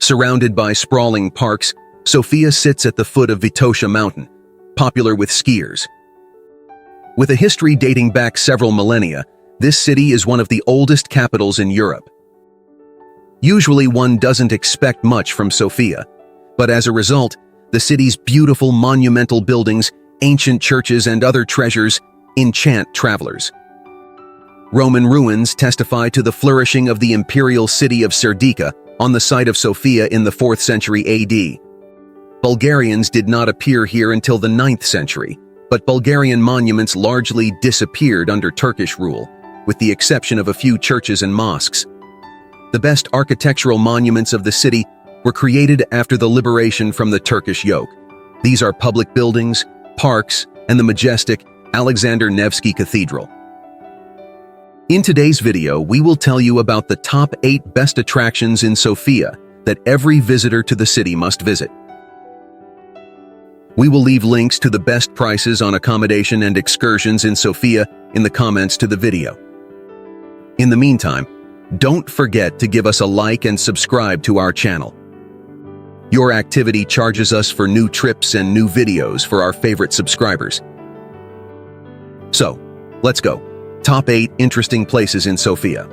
Surrounded by sprawling parks, Sofia sits at the foot of Vitosha Mountain, popular with skiers. With a history dating back several millennia, this city is one of the oldest capitals in Europe. Usually one doesn't expect much from Sofia, but as a result, the city's beautiful monumental buildings, ancient churches, and other treasures enchant travelers. Roman ruins testify to the flourishing of the imperial city of Serdika on the site of Sophia in the 4th century AD. Bulgarians did not appear here until the 9th century, but Bulgarian monuments largely disappeared under Turkish rule, with the exception of a few churches and mosques. The best architectural monuments of the city were created after the liberation from the Turkish yoke. These are public buildings, parks, and the majestic Alexander Nevsky Cathedral. In today's video, we will tell you about the top 8 best attractions in Sofia that every visitor to the city must visit. We will leave links to the best prices on accommodation and excursions in Sofia in the comments to the video. In the meantime, don't forget to give us a like and subscribe to our channel. Your activity charges us for new trips and new videos for our favorite subscribers. So, let's go. Top 8 interesting places in Sofia.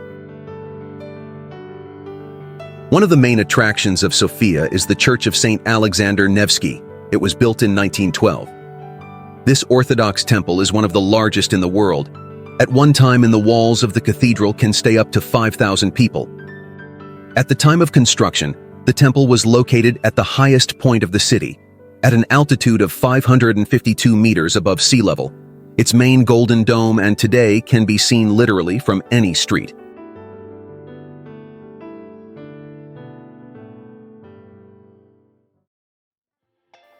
One of the main attractions of Sofia is the Church of St. Alexander Nevsky. It was built in 1912. This Orthodox temple is one of the largest in the world. At one time in the walls of the cathedral can stay up to 5,000 people. At the time of construction, the temple was located at the highest point of the city, at an altitude of 552 meters above sea level. Its main golden dome and today can be seen literally from any street.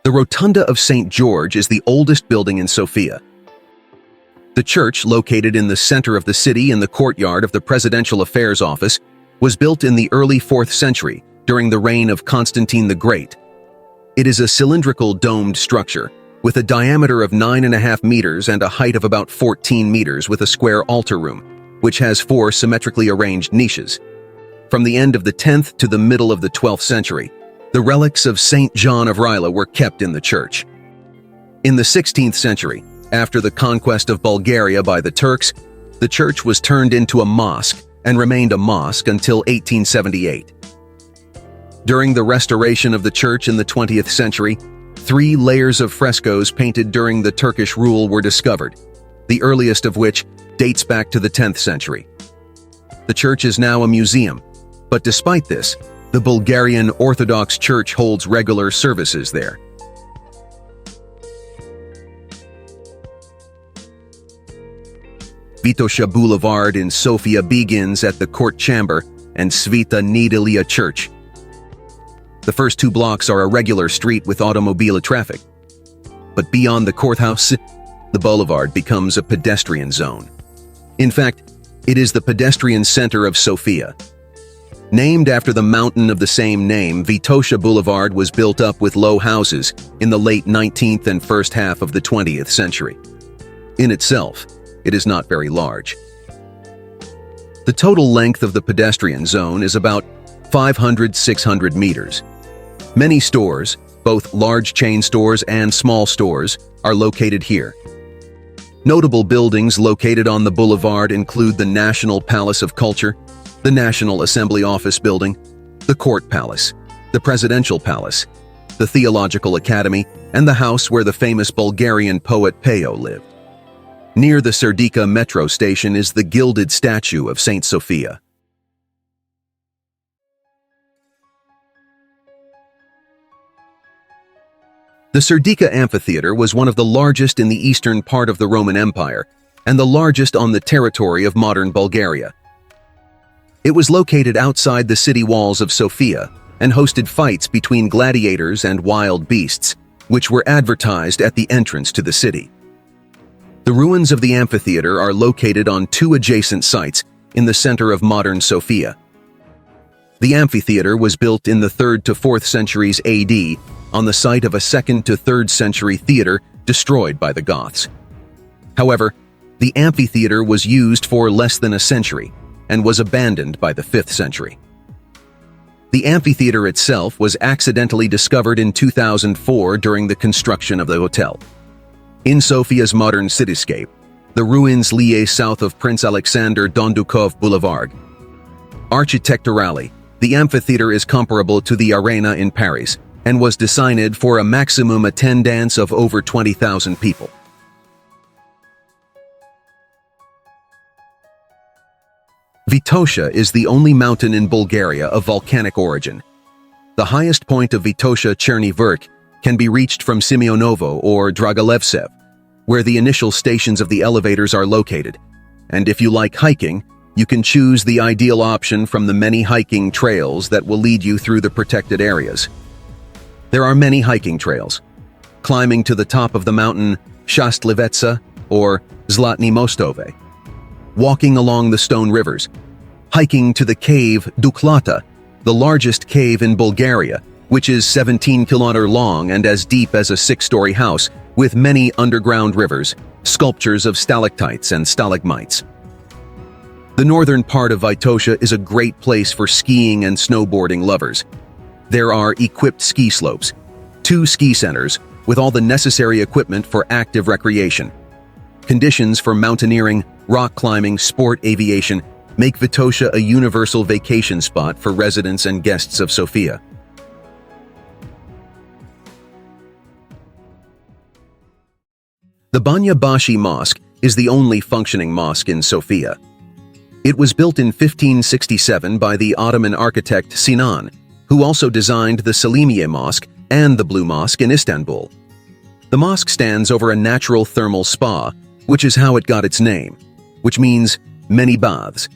The Rotunda of St. George is the oldest building in Sofia. The church, located in the center of the city in the courtyard of the Presidential Affairs Office, was built in the early 4th century during the reign of Constantine the Great. It is a cylindrical domed structure with a diameter of 9.5 meters and a height of about 14 meters with a square altar room, which has 4 symmetrically arranged niches. From the end of the 10th to the middle of the 12th century, the relics of Saint John of Rila were kept in the church. In the 16th century, after the conquest of Bulgaria by the Turks, the church was turned into a mosque and remained a mosque until 1878. During the restoration of the church in the 20th century, 3 layers of frescoes painted during the Turkish rule were discovered, the earliest of which dates back to the 10th century. The church is now a museum, but despite this, the Bulgarian Orthodox Church holds regular services there. Vitosha Boulevard in Sofia begins at the Court Chamber and Sveta Nedelia Church. The first 2 blocks are a regular street with automobile traffic. But beyond the courthouse, the boulevard becomes a pedestrian zone. In fact, it is the pedestrian center of Sofia. Named after the mountain of the same name, Vitosha Boulevard was built up with low houses in the late 19th and first half of the 20th century. In itself, it is not very large. The total length of the pedestrian zone is about 500–600 meters. Many stores, both large chain stores and small stores, are located here. Notable buildings located on the boulevard include the National Palace of Culture, the National Assembly Office Building, the Court Palace, the Presidential Palace, the Theological Academy, and the house where the famous Bulgarian poet Peyo lived. Near the Serdika metro station is the gilded statue of Saint Sophia. The Serdika Amphitheater was one of the largest in the eastern part of the Roman Empire and the largest on the territory of modern Bulgaria. It was located outside the city walls of Sofia and hosted fights between gladiators and wild beasts, which were advertised at the entrance to the city. The ruins of the amphitheater are located on 2 adjacent sites in the center of modern Sofia. The amphitheater was built in the 3rd to 4th centuries AD on the site of a 2nd to 3rd century theater destroyed by the Goths. However, the amphitheater was used for less than a century and was abandoned by the 5th century. The amphitheater itself was accidentally discovered in 2004 during the construction of the hotel. In Sofia's modern cityscape, the ruins lie south of Prince Alexander Dondukov Boulevard. Architecturally, the amphitheater is comparable to the Arena in Paris and was designed for a maximum attendance of over 20,000 people. Vitosha is the only mountain in Bulgaria of volcanic origin. The highest point of Vitosha Cherny Vrch can be reached from Simeonovo or Dragalevsev, where the initial stations of the elevators are located. And if you like hiking, you can choose the ideal option from the many hiking trails that will lead you through the protected areas. There are many hiking trails. Climbing to the top of the mountain Shastlivetsa or Zlatny Mostove, walking along the stone rivers, hiking to the cave Duklata, the largest cave in Bulgaria, which is 17 km long and as deep as a 6-story house, with many underground rivers, sculptures of stalactites and stalagmites. The northern part of Vitosha is a great place for skiing and snowboarding lovers. There are equipped ski slopes, 2 ski centers with all the necessary equipment for active recreation. Conditions for mountaineering, rock climbing, sport aviation make Vitosha a universal vacation spot for residents and guests of Sofia. The Banya Bashi Mosque is the only functioning mosque in Sofia. It was built in 1567 by the Ottoman architect Sinan, who also designed the Selimiye Mosque and the Blue Mosque in Istanbul. The mosque stands over a natural thermal spa, which is how it got its name, which means many baths.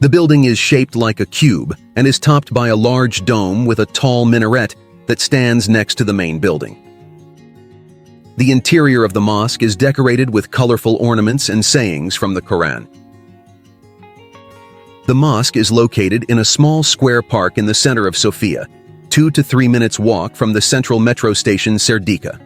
The building is shaped like a cube and is topped by a large dome with a tall minaret that stands next to the main building. The interior of the mosque is decorated with colorful ornaments and sayings from the Quran. The mosque is located in a small square park in the center of Sofia, 2 to 3 minutes walk from the central metro station Serdika.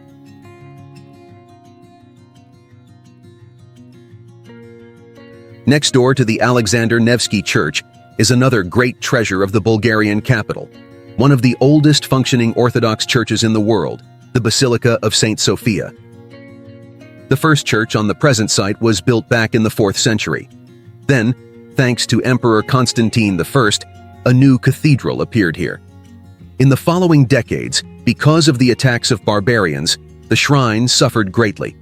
Next door to the Alexander Nevsky Church is another great treasure of the Bulgarian capital, one of the oldest functioning Orthodox churches in the world, the Basilica of St. Sophia. The first church on the present site was built back in the 4th century. Then, thanks to Emperor Constantine I, a new cathedral appeared here. In the following decades, because of the attacks of barbarians, the shrine suffered greatly.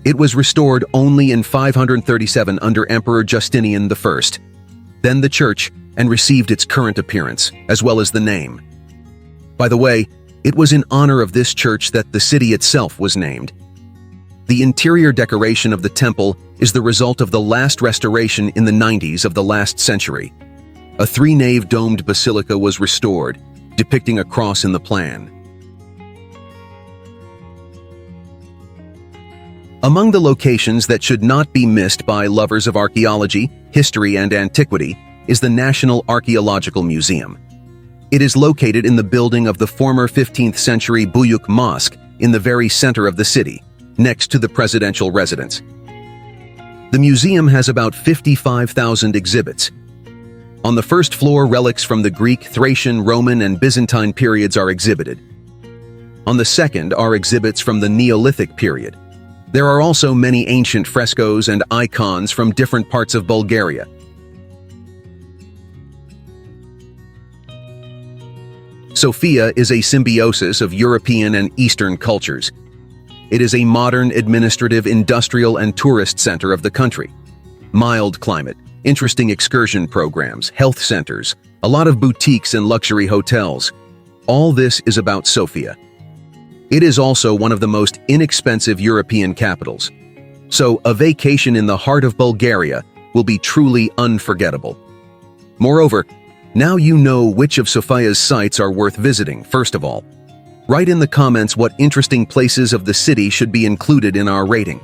It was restored only in 537 under Emperor Justinian I, then the church, and received its current appearance, as well as the name. By the way, it was in honor of this church that the city itself was named. The interior decoration of the temple is the result of the last restoration in the 90s of the last century. A 3-nave domed basilica was restored, depicting a cross in the plan. Among the locations that should not be missed by lovers of archaeology, history, and antiquity is the National Archaeological Museum. It is located in the building of the former 15th century Buyuk Mosque in the very center of the city, next to the presidential residence. The museum has about 55,000 exhibits. On the first floor, relics from the Greek, Thracian, Roman, and Byzantine periods are exhibited. On the second are exhibits from the Neolithic period. There are also many ancient frescoes and icons from different parts of Bulgaria. Sofia is a symbiosis of European and Eastern cultures. It is a modern administrative, industrial, and tourist center of the country. Mild climate, interesting excursion programs, health centers, a lot of boutiques and luxury hotels. All this is about Sofia. It is also one of the most inexpensive European capitals. So a vacation in the heart of Bulgaria will be truly unforgettable. Moreover, now you know which of Sofia's sites are worth visiting, first of all. Write in the comments what interesting places of the city should be included in our rating,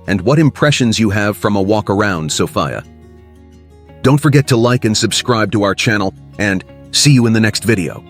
and what impressions you have from a walk around Sofia. Don't forget to like and subscribe to our channel, and see you in the next video.